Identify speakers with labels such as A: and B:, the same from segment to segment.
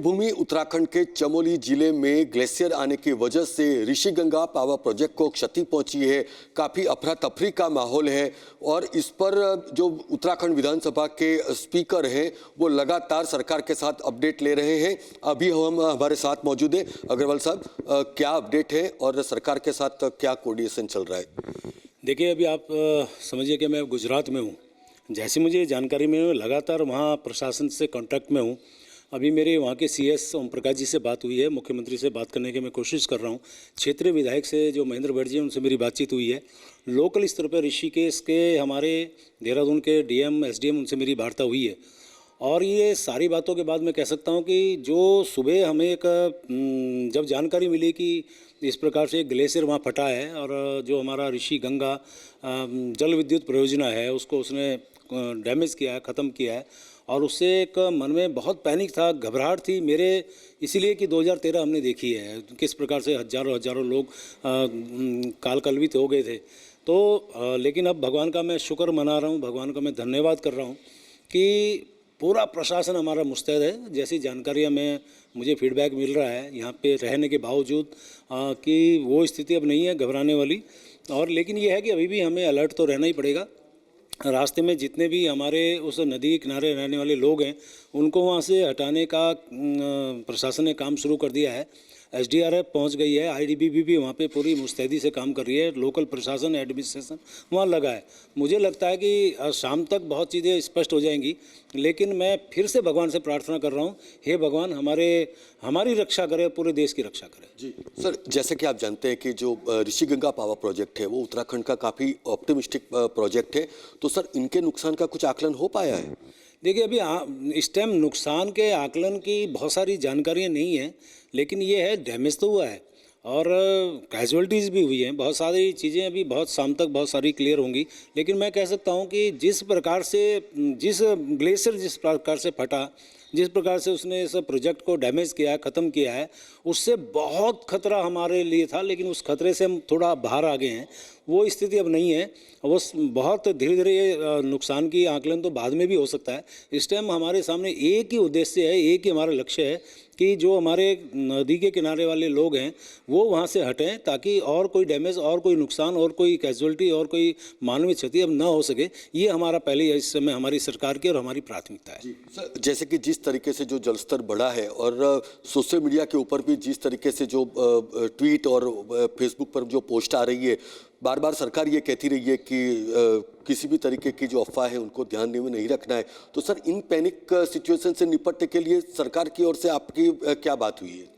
A: देवभूमि उत्तराखंड के चमोली जिले में ग्लेशियर आने की वजह से ऋषिगंगा पावर प्रोजेक्ट को क्षति पहुंची है। काफ़ी अफरा तफरी का माहौल है और इस पर जो उत्तराखंड विधानसभा के स्पीकर हैं वो लगातार सरकार के साथ अपडेट ले रहे हैं। अभी हम हमारे साथ मौजूद हैं। अग्रवाल साहब, क्या अपडेट है और सरकार के साथ क्या कोऑर्डिनेशन चल रहा है?
B: देखिए, अभी आप समझिए कि मैं गुजरात में हूँ। जैसे मुझे जानकारी में लगातार वहाँ प्रशासन से कांटेक्ट में हूँ। अभी मेरे वहाँ के सीएस ओम प्रकाश जी से बात हुई है, मुख्यमंत्री से बात करने की मैं कोशिश कर रहा हूँ। क्षेत्रीय विधायक से जो महेंद्र भट्ट जी हैं उनसे मेरी बातचीत हुई है। लोकल स्तर पर ऋषिकेश के हमारे देहरादून के डीएम एसडीएम उनसे मेरी वार्ता हुई है। और ये सारी बातों के बाद मैं कह सकता हूँ कि जो सुबह हमें एक जब जानकारी मिली कि इस प्रकार से एक ग्लेशियर वहाँ फटा है और जो हमारा ऋषिगंगा जल विद्युत परियोजना है उसको उसने डैमेज किया है, ख़त्म किया है। और उससे एक मन में बहुत पैनिक था, घबराहट थी मेरे, इसलिए कि 2013 हमने देखी है किस प्रकार से हजारों लोग कालकलवित हो गए थे। तो लेकिन अब भगवान का मैं शुक्र मना रहा हूँ, भगवान का मैं धन्यवाद कर रहा हूँ कि पूरा प्रशासन हमारा मुस्तैद है। जैसी जानकारियाँ मुझे फीडबैक मिल रहा है यहाँ पे रहने के बावजूद कि वो स्थिति अब नहीं है घबराने वाली। और लेकिन ये है कि अभी भी हमें अलर्ट तो रहना ही पड़ेगा। रास्ते में जितने भी हमारे उस नदी के किनारे रहने वाले लोग हैं उनको वहाँ से हटाने का प्रशासन ने काम शुरू कर दिया है। एसडीआरएफ पहुंच गई है, आईटीबीपी भी वहाँ पे पूरी मुस्तैदी से काम कर रही है, लोकल प्रशासन एडमिनिस्ट्रेशन वहाँ लगा है। मुझे लगता है कि शाम तक बहुत चीज़ें स्पष्ट हो जाएंगी। लेकिन मैं फिर से भगवान से प्रार्थना कर रहा हूँ, हे भगवान हमारी रक्षा करे, पूरे देश की रक्षा करे।
A: जी सर, जैसे कि आप जानते हैं कि जो ऋषिगंगा पावर प्रोजेक्ट है वो उत्तराखंड का काफ़ी ऑप्टिमिस्टिक प्रोजेक्ट है, तो सर इनके नुकसान का कुछ आकलन हो पाया है?
B: देखिए, अभी इस टाइम नुकसान के आकलन की बहुत सारी जानकारियाँ नहीं हैं, लेकिन ये है डैमेज तो हुआ है और कैजुअलिटीज़ भी हुई हैं। बहुत सारी चीज़ें अभी बहुत शाम तक बहुत सारी क्लियर होंगी। लेकिन मैं कह सकता हूँ कि जिस प्रकार से जिस ग्लेशियर जिस प्रकार से फटा, जिस प्रकार से उसने इस प्रोजेक्ट को डैमेज किया है, ख़त्म किया है, उससे बहुत खतरा हमारे लिए था। लेकिन उस खतरे से हम थोड़ा बाहर आ गए हैं, वो स्थिति अब नहीं है। वो बहुत धीरे धीरे ये नुकसान की आकलन तो बाद में भी हो सकता है। इस टाइम हमारे सामने एक ही उद्देश्य है, एक ही हमारा लक्ष्य है कि जो हमारे नदी के किनारे वाले लोग हैं वो वहाँ से हटें, ताकि और कोई डैमेज और कोई नुकसान और कोई कैजुअलिटी और कोई मानवीय क्षति अब ना हो सके। ये हमारा पहले इस समय हमारी सरकार की और हमारी प्राथमिकता है।
A: सर, जैसे कि जिस तरीके से जो जलस्तर बढ़ा है और सोशल मीडिया के ऊपर भी जिस तरीके से जो ट्वीट और फेसबुक पर जो पोस्ट आ रही है, बार बार सरकार ये कहती रही है कि किसी भी तरीके की जो अफवाह है उनको ध्यान में नहीं रखना है। तो सर इन पैनिक सिचुएशन से निपटने के लिए सरकार की ओर से आपकी क्या बात हुई है?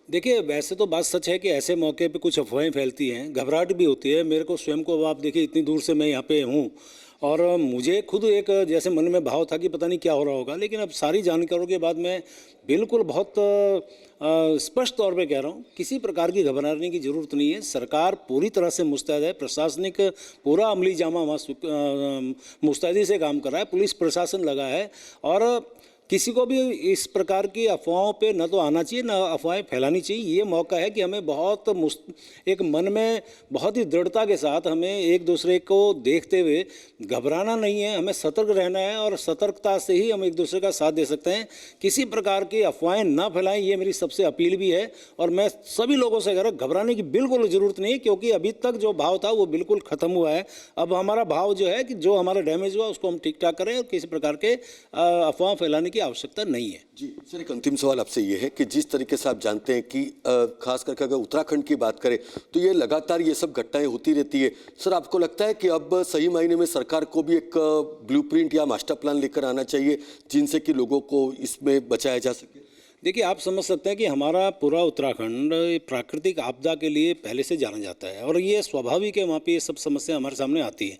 B: देखिए, वैसे तो बात सच है कि ऐसे मौके पे कुछ अफवाहें फैलती हैं, घबराहट भी होती है। मेरे को स्वयं को, अब आप देखिए इतनी दूर से मैं यहाँ पे हूँ और मुझे खुद एक जैसे मन में भाव था कि पता नहीं क्या हो रहा होगा। लेकिन अब सारी जानकारियों के बाद मैं बिल्कुल बहुत स्पष्ट तौर पे कह रहा हूँ, किसी प्रकार की घबराने की ज़रूरत नहीं है। सरकार पूरी तरह से मुस्तैद है, प्रशासनिक पूरा अमली जामा वहाँ मुस्तैदी से काम कर रहा है, पुलिस प्रशासन लगा है। और किसी को भी इस प्रकार की अफवाहों पे न तो आना चाहिए, न अफवाहें फैलानी चाहिए। ये मौका है कि हमें एक मन में बहुत ही दृढ़ता के साथ हमें एक दूसरे को देखते हुए घबराना नहीं है, हमें सतर्क रहना है और सतर्कता से ही हम एक दूसरे का साथ दे सकते हैं। किसी प्रकार की अफवाहें ना फैलाएं, ये मेरी सबसे अपील भी है। और मैं सभी लोगों से कह रहा हूँ, घबराने की बिल्कुल ज़रूरत नहीं है, क्योंकि अभी तक जो भाव था वो बिल्कुल ख़त्म हुआ है। अब हमारा भाव जो है कि जो हमारा डैमेज हुआ उसको हम ठीक ठाक करें और किसी प्रकार के अफवाह फैलाने आवश्यकता नहीं है।
A: जी सर, एक अंतिम सवाल आपसे ये है कि जिस तरीके से आप जानते हैं कि खास करके अगर उत्तराखंड की बात करें तो ये लगातार ये सब घटनाएं होती रहती है। सर, आपको लगता है कि अब सही मायने में सरकार को भी एक ब्लूप्रिंट या मास्टर प्लान लेकर आना चाहिए जिनसे कि लोगों को इसमें बचाया जा सके?
B: देखिए, आप समझ सकते हैं कि हमारा पूरा उत्तराखंड प्राकृतिक आपदा के लिए पहले से जाना जाता है और ये स्वाभाविक है, वहाँ पे ये सब समस्या हमारे सामने आती है।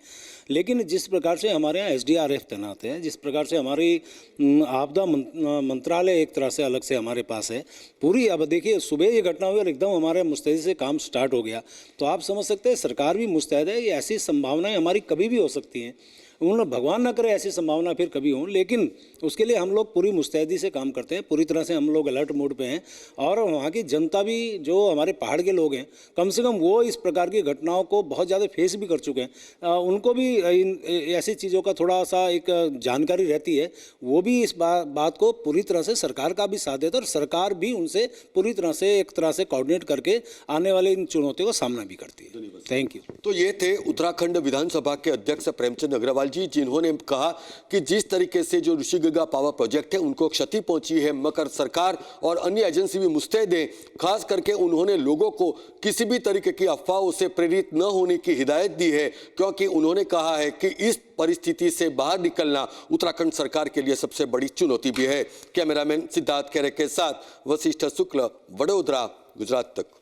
B: लेकिन जिस प्रकार से हमारे यहाँ एसडीआरएफ तैनात है, जिस प्रकार से हमारी आपदा मंत्रालय एक तरह से अलग से हमारे पास है पूरी, अब देखिए सुबह ये घटना हुई और एकदम हमारे मुस्तैदी से काम स्टार्ट हो गया, तो आप समझ सकते हैं सरकार भी मुस्तैद है। ये ऐसी संभावनाएँ हमारी कभी भी हो सकती हैं। उन्होंने भगवान न करे ऐसी संभावना फिर कभी हो, लेकिन उसके लिए हम लोग पूरी मुस्तैदी से काम करते हैं, पूरी तरह से हम लोग अलर्ट मोड पे हैं। और वहाँ की जनता भी, जो हमारे पहाड़ के लोग हैं, कम से कम वो इस प्रकार की घटनाओं को बहुत ज़्यादा फेस भी कर चुके हैं। उनको भी ऐसी चीज़ों का थोड़ा सा एक जानकारी रहती है, वो भी इस बात को पूरी तरह से सरकार का भी साथ देता है और सरकार भी उनसे पूरी तरह से एक तरह से कोऑर्डिनेट करके आने वाले इन चुनौतियों का सामना भी करती है। Thank you.
A: तो ये थे उत्तराखंड विधानसभा के अध्यक्ष प्रेमचंद अग्रवाल जी, जिन्होंने कहा कि जिस तरीके से जो ऋषिगंगा पावर प्रोजेक्ट है उनको क्षति पहुंची है, मगर सरकार और अन्य एजेंसी भी मुस्तैद है। खास करके उन्होंने लोगों को किसी भी तरीके की अफवाहों से प्रेरित न होने की हिदायत दी है, क्योंकि उन्होंने कहा है कि इस परिस्थिति से बाहर निकलना उत्तराखंड सरकार के लिए सबसे बड़ी चुनौती भी है। कैमरामैन सिद्धार्थ खेरे के साथ वशिष्ठ शुक्ल, वडोदरा, गुजरात तक।